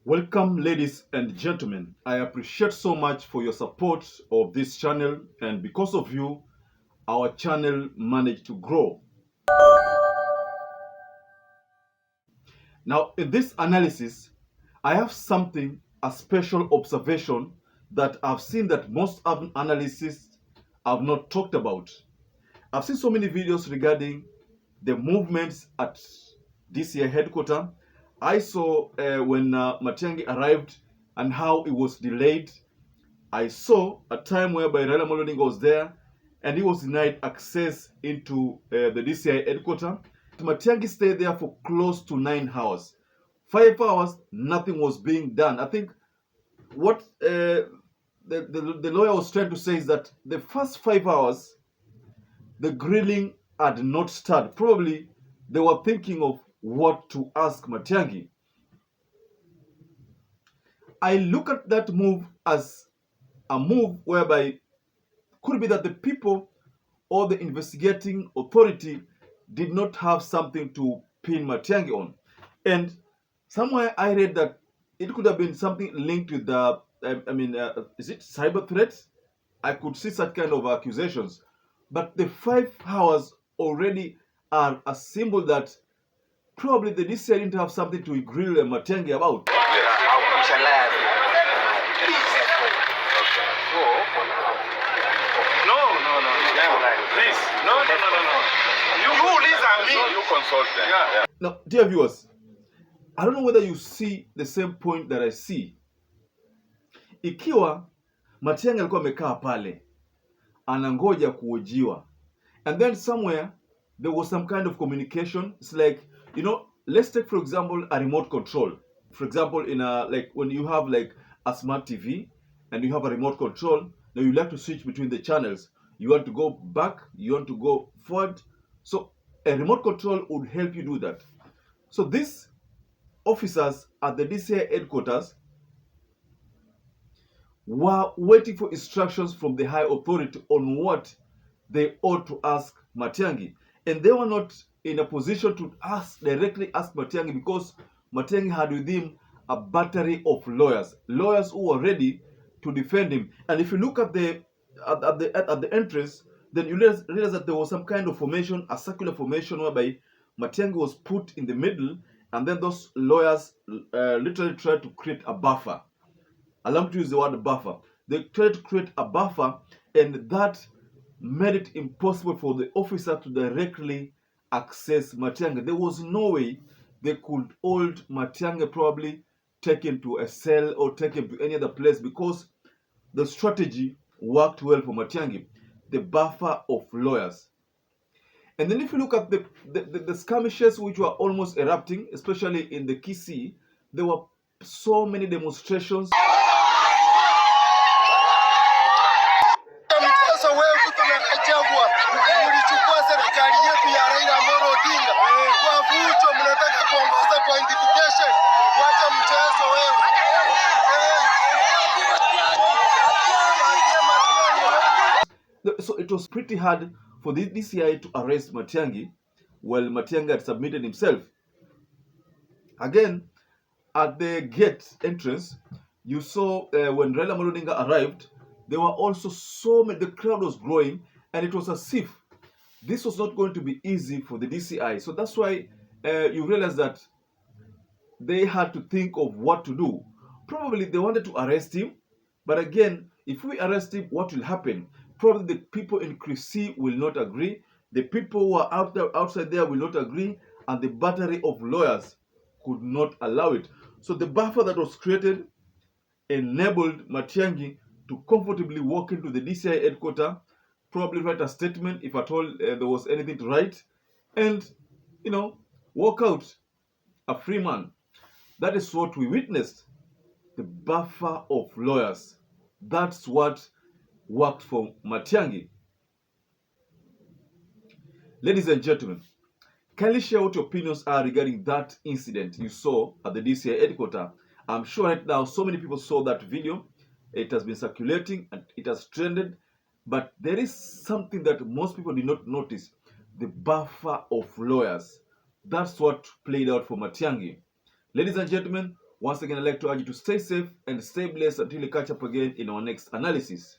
Welcome, ladies and gentlemen. I appreciate so much for your support of this channel, and because of you, our channel managed to grow. Now, in this analysis, I have a special observation that I've seen that most analysts have not talked about. I've seen so many videos regarding the movements at DCI headquarters. I saw when Matiangi arrived and how it was delayed. I saw a time whereby Raila Amolo Odinga was there and he was denied access into the DCI headquarters. Matiangi stayed there for close to 9 hours. 5 hours, nothing was being done. I think what the lawyer was trying to say is that the first 5 hours, the grilling had not started. Probably they were thinking of what to ask Matiangi. I look at that move as a move whereby could be that the people or the investigating authority did not have something to pin Matiangi on. And somewhere I read that it could have been something linked with the, is it cyber threats? I could see such kind of accusations. But the 5 hours already are a symbol that probably the DCI didn't have something to grill Matiangi about. You consult them. Yeah. Now, dear viewers, I don't know whether you see the same point that I see. Ikiwa Matiangi alikuwa amekaa pale anangoja kuojiwa, and then somewhere there was some kind of communication. It's like, let's take for example a remote control. For example, in like when you have like a smart TV and you have a remote control, now you like to switch between the channels. You want to go back, you want to go forward. So a remote control would help you do that. So these officers at the DCI headquarters were waiting for instructions from the high authority on what they ought to ask Matiangi. And they were not in a position to directly ask Matiangi, because Matiangi had with him a battery of lawyers who were ready to defend him. And if you look at the entrance, then you realize that there was some kind of formation, a circular formation, whereby Matiangi was put in the middle, and then those lawyers literally tried to create a buffer. Allow me to use the word buffer. They tried to create a buffer, and that made it impossible for the officer to directly access Matiangi. There was no way they could hold Matiangi, probably take him to a cell or take him to any other place, because the strategy worked well for Matiangi, the buffer of lawyers. And then if you look at the skirmishes which were almost erupting, especially in the KISII, there were so many demonstrations. So it was pretty hard for the DCI to arrest Matiangi while Matiangi had submitted himself. Again, at the gate entrance, you saw when Raila Amolo Odinga arrived, there were also so many, the crowd was growing, and it was as if this was not going to be easy for the DCI. So that's why you realize that they had to think of what to do. Probably they wanted to arrest him, but again, if we arrest him, what will happen? Probably the people in KISII will not agree. The people who are outside there will not agree, and the battery of lawyers could not allow it. So the buffer that was created enabled Matiangi to comfortably walk into the DCI headquarters, probably write a statement if at all there was anything to write, and walk out a free man. That is what we witnessed. The buffer of lawyers. That's what worked for Matiangi. Ladies and gentlemen, kindly share what your opinions are regarding that incident you saw at the DCI headquarters. I'm sure right now so many people saw that video. It has been circulating and it has trended, but there is something that most people did not notice: the buffer of lawyers. That's what played out for Matiangi. Ladies and gentlemen, Once again, I'd like to urge you to stay safe and stay blessed until we catch up again in our next analysis.